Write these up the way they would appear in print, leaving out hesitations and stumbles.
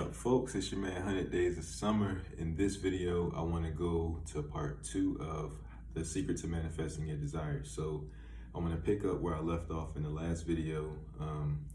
up, folks? It's your man 100 Days of Summer. In this video, I want to go to part 2 of the secret to manifesting your desires. So I want to pick up where I left off in the last video,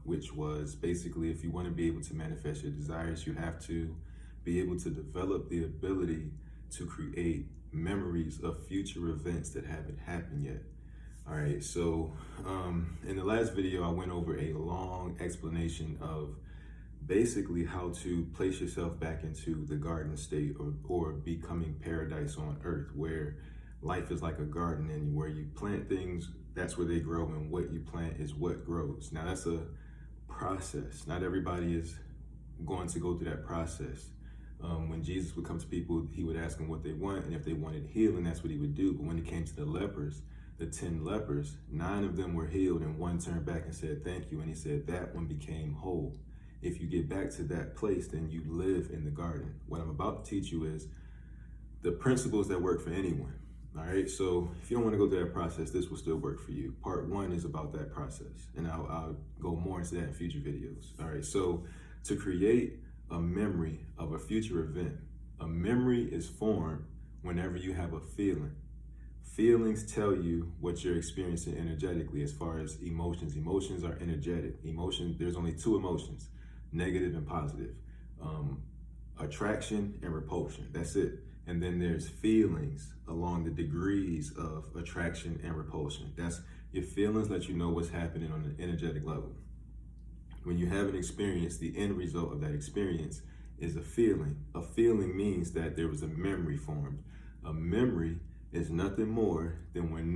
which was basically if you want to be able to manifest your desires, you have to be able to develop the ability to create memories of future events that haven't happened yet. All right, so in the last video, I went over a long explanation of basically how to place yourself back into the garden state or becoming paradise on earth, where life is like a garden and where you plant things, that's where they grow, and what you plant is what grows. Now that's a process. Not everybody is going to go through that process. When Jesus would come to people, he would ask them what they want, and if they wanted healing, that's what he would do. But when it came to the lepers, the 10 lepers, 9 of them were healed and 1 turned back and said thank you, and he said that one became whole. If you get back to that place, then you live in the garden. What I'm about to teach you is the principles that work for anyone. All right, so if you don't want to go through that process, this will still work for you. Part 1 is about that process, and I'll go more into that in future videos. All right, so to create a memory of a future event, a memory is formed whenever you have a feeling. Feelings tell you what you're experiencing energetically as far as emotions. Emotions are energetic. There's only 2 emotions, negative and positive. Attraction and repulsion, that's it. And then there's feelings along the degrees of attraction and repulsion. That's your feelings let you know what's happening on an energetic level. When you have an experience, the end result of that experience is a feeling. A feeling means that there was a memory formed. A memory is nothing more than when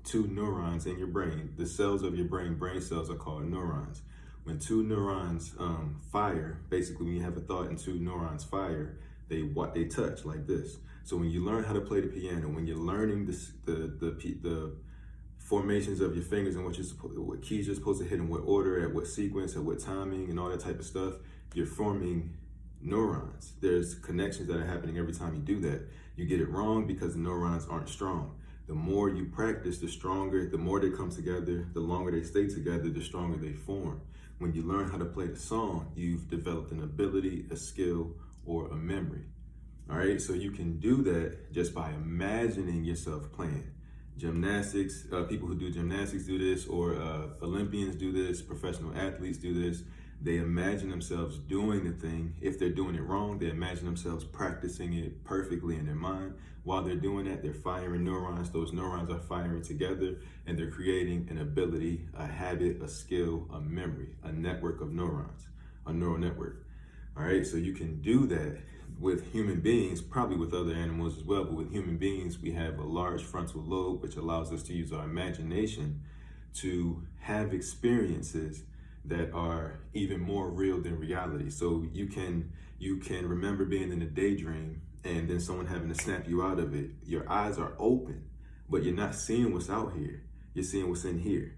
2 neurons in your brain, the cells of your brain cells are called neurons. When 2 neurons fire, basically when you have a thought and 2 neurons fire, they touch like this. So when you learn how to play the piano, when you're learning the formations of your fingers and what keys you're supposed to hit in what order, at what sequence, at what timing, and all that type of stuff, you're forming neurons. There's connections that are happening every time you do that. You get it wrong because the neurons aren't strong. The more you practice, the stronger, the more they come together, the longer they stay together, the stronger they form. When you learn how to play the song, you've developed an ability, a skill, or a memory. All right, so you can do that just by imagining yourself playing. Gymnastics, people who do gymnastics do this, or Olympians do this, professional athletes do this. They imagine themselves doing the thing. If they're doing it wrong, they imagine themselves practicing it perfectly in their mind. While they're doing that, they're firing neurons. Those neurons are firing together, and they're creating an ability, a habit, a skill, a memory, a network of neurons, a neural network. All right, so you can do that with human beings, probably with other animals as well, but with human beings, we have a large frontal lobe, which allows us to use our imagination to have experiences that are even more real than reality. So you can remember being in a daydream and then someone having to snap you out of it. Your eyes are open, but you're not seeing what's out here. You're seeing what's in here.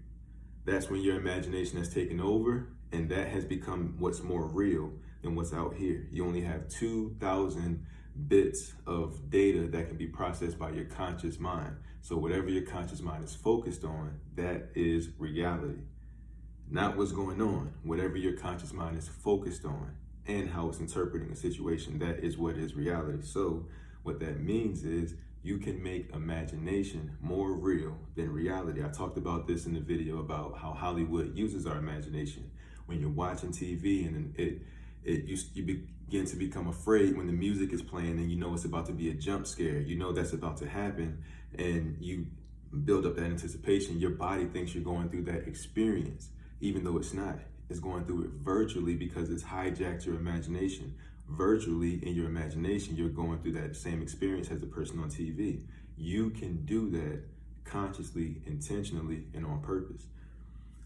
That's when your imagination has taken over, and that has become what's more real than what's out here. You only have 2,000 bits of data that can be processed by your conscious mind. So whatever your conscious mind is focused on, that is reality. Not what's going on. Whatever your conscious mind is focused on and how it's interpreting a situation, that is what is reality. So what that means is you can make imagination more real than reality. I talked about this in the video about how Hollywood uses our imagination. When you're watching TV and you begin to become afraid when the music is playing and you know it's about to be a jump scare, you know that's about to happen, and you build up that anticipation. Your body thinks you're going through that experience, even though it's not. It's going through it virtually because it's hijacked your imagination. Virtually in your imagination, you're going through that same experience as the person on TV. You can do that consciously, intentionally, and on purpose.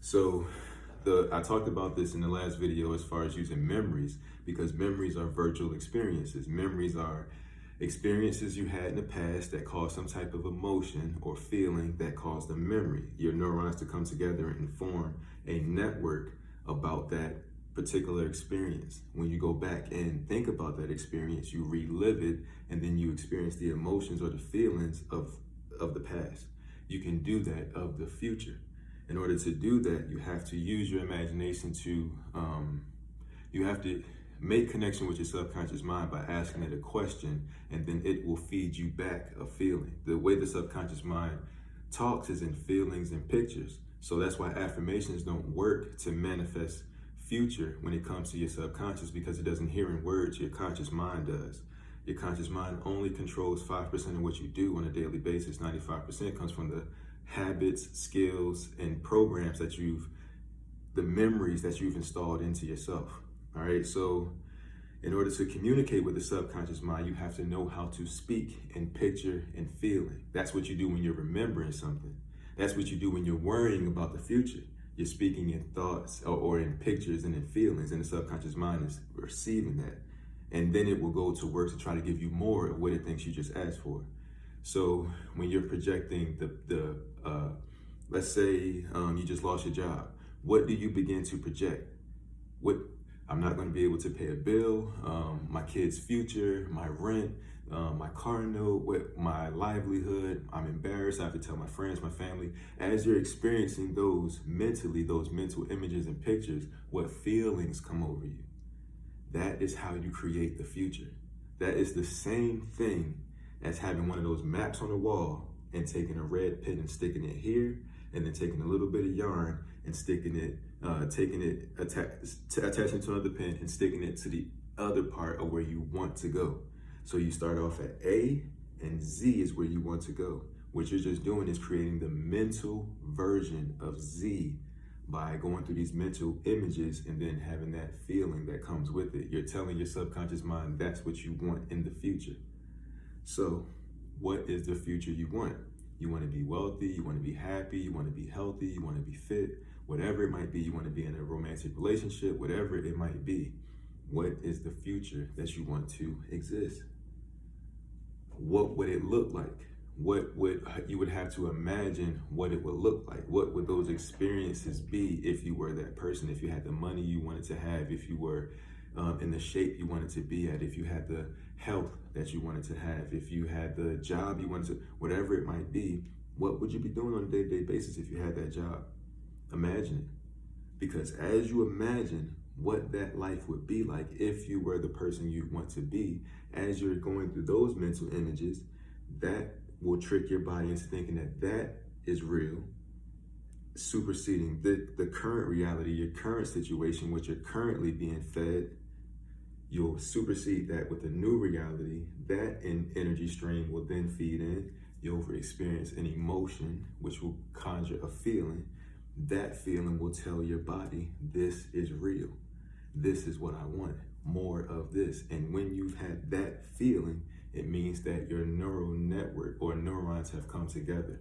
So I talked about this in the last video as far as using memories, because memories are virtual experiences. Memories are experiences you had in the past that caused some type of emotion or feeling that caused a memory. Your neurons to come together and form a network about that particular experience. When you go back and think about that experience, you relive it, and then you experience the emotions or the feelings of the past. You can do that of the future. In order to do that, you have to use your imagination to, you have to Make connection with your subconscious mind by asking it a question, and then it will feed you back a feeling. The way the subconscious mind talks is in feelings and pictures. So that's why affirmations don't work to manifest future when it comes to your subconscious, because it doesn't hear in words. Your conscious mind does. Your conscious mind only controls 5% of what you do on a daily basis. 95% comes from the habits, skills, and programs that the memories that you've installed into yourself. All right, so in order to communicate with the subconscious mind, you have to know how to speak in picture and feeling. That's what you do when you're remembering something. That's what you do when you're worrying about the future. You're speaking in thoughts or in pictures and in feelings, and the subconscious mind is receiving that. And then it will go to work to try to give you more of what it thinks you just asked for. So when you're projecting let's say you just lost your job, what do you begin to project? I'm not going to be able to pay a bill, my kid's future, my rent, my car note, my livelihood. I'm embarrassed. I have to tell my friends, my family. As you're experiencing those mentally, those mental images and pictures, what feelings come over you? That is how you create the future. That is the same thing as having one of those maps on the wall and taking a red pen and sticking it here, and then taking a little bit of yarn and sticking it, attaching to another pen and sticking it to the other part of where you want to go. So you start off at A, and Z is where you want to go. What you're just doing is creating the mental version of Z by going through these mental images and then having that feeling that comes with it. You're telling your subconscious mind that's what you want in the future. So what is the future you want? You want to be wealthy, you want to be happy, you want to be healthy, you want to be fit, whatever it might be. You want to be in a romantic relationship, whatever it might be. What is the future that you want to exist? What would it look like? You would have to imagine what it would look like. What would those experiences be if you were that person? If you had the money you wanted to have, if you were in the shape you wanted to be at, if you had the health that you wanted to have, if you had the job you wanted to, whatever it might be, what would you be doing on a day-to-day basis if you had that job? Imagine it. Because as you imagine what that life would be like if you were the person you want to be, as you're going through those mental images, that will trick your body into thinking that that is real, superseding the current reality, your current situation, what you're currently being fed. You'll supersede that with a new reality. That energy stream will then feed in. You'll experience an emotion, which will conjure a feeling. That feeling will tell your body, this is real. This is what I want, more of this. And when you've had that feeling, it means that your neural network or neurons have come together.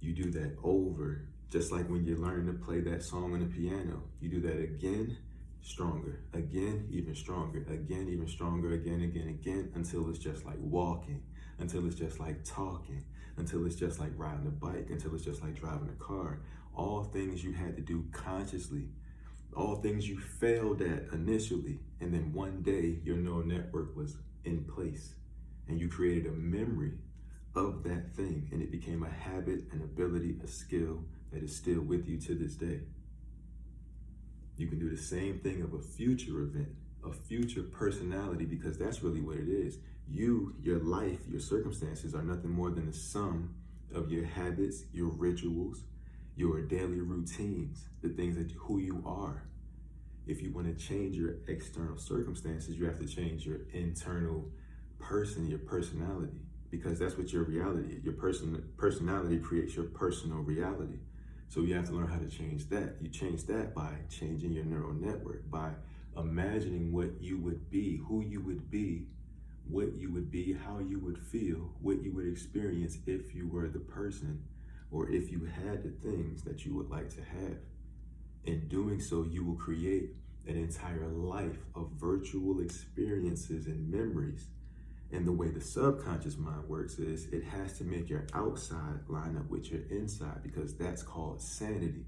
You do that over, just like when you're learning to play that song on the piano. You do that again, stronger, again, even stronger, again, even stronger, again, until it's just like walking, until it's just like talking, until it's just like riding a bike, until it's just like driving a car. All things you had to do consciously, all things you failed at initially, and then one day your neural network was in place and you created a memory of that thing, and it became a habit, an ability, a skill that is still with you to this day. You can do the same thing of a future event, a future personality, because that's really what it is. You, your life, your circumstances are nothing more than the sum of your habits, your rituals, your daily routines, the things that who you are. If you want to change your external circumstances, you have to change your internal person, your personality, because that's what your reality is. Your personality creates your personal reality. So you have to learn how to change that. You change that by changing your neural network, by imagining what you would be, who you would be, what you would be, how you would feel, what you would experience if you were the person, or if you had the things that you would like to have. In doing so, you will create an entire life of virtual experiences and memories. And the way the subconscious mind works is it has to make your outside line up with your inside, because that's called sanity.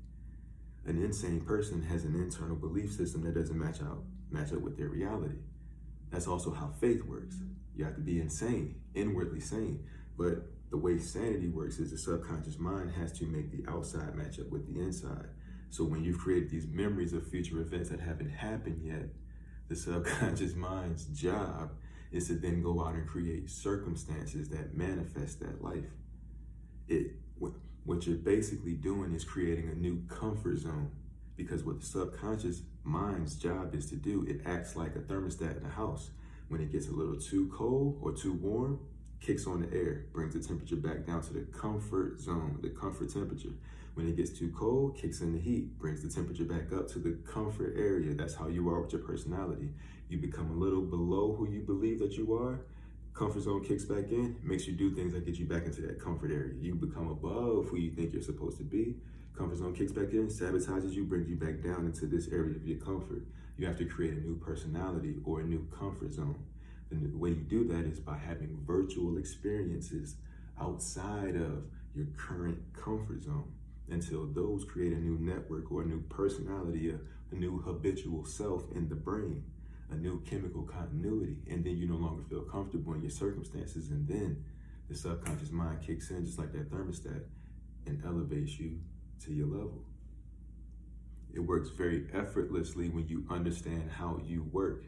An insane person has an internal belief system that doesn't match up with their reality. That's also how faith works. You have to be insane, inwardly sane. But the way sanity works is the subconscious mind has to make the outside match up with the inside. So when you've created these memories of future events that haven't happened yet, the subconscious mind's job is to then go out and create circumstances that manifest that life. What you're basically doing is creating a new comfort zone, because what the subconscious mind's job is to do, it acts like a thermostat in a house. When it gets a little too cold or too warm, kicks on the air, brings the temperature back down to the comfort zone, the comfort temperature. When it gets too cold, kicks in the heat, brings the temperature back up to the comfort area. That's how you are with your personality. You become a little below who you believe that you are. Comfort zone kicks back in, makes you do things that get you back into that comfort area. You become above who you think you're supposed to be. Comfort zone kicks back in, sabotages you, brings you back down into this area of your comfort. You have to create a new personality or a new comfort zone. And the way you do that is by having virtual experiences outside of your current comfort zone, until those create a new network or a new personality, a new habitual self in the brain, a new chemical continuity, and then you no longer feel comfortable in your circumstances, and then the subconscious mind kicks in just like that thermostat and elevates you to your level. It works very effortlessly when you understand how you work.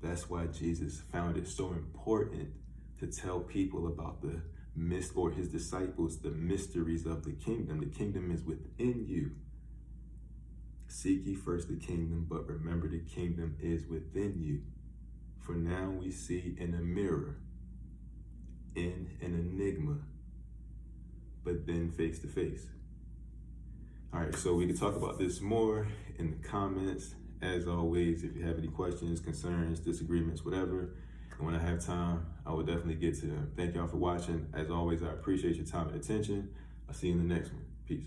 That's why Jesus found it so important to tell people about or his disciples, the mysteries of the kingdom. The kingdom is within you. Seek ye first the kingdom, but remember the kingdom is within you. For now we see in a mirror, in an enigma, but then face to face. All right, so we can talk about this more in the comments. As always, if you have any questions, concerns, disagreements, whatever, and when I have time, I will definitely get to them. Thank y'all for watching. As always, I appreciate your time and attention. I'll see you in the next one. Peace.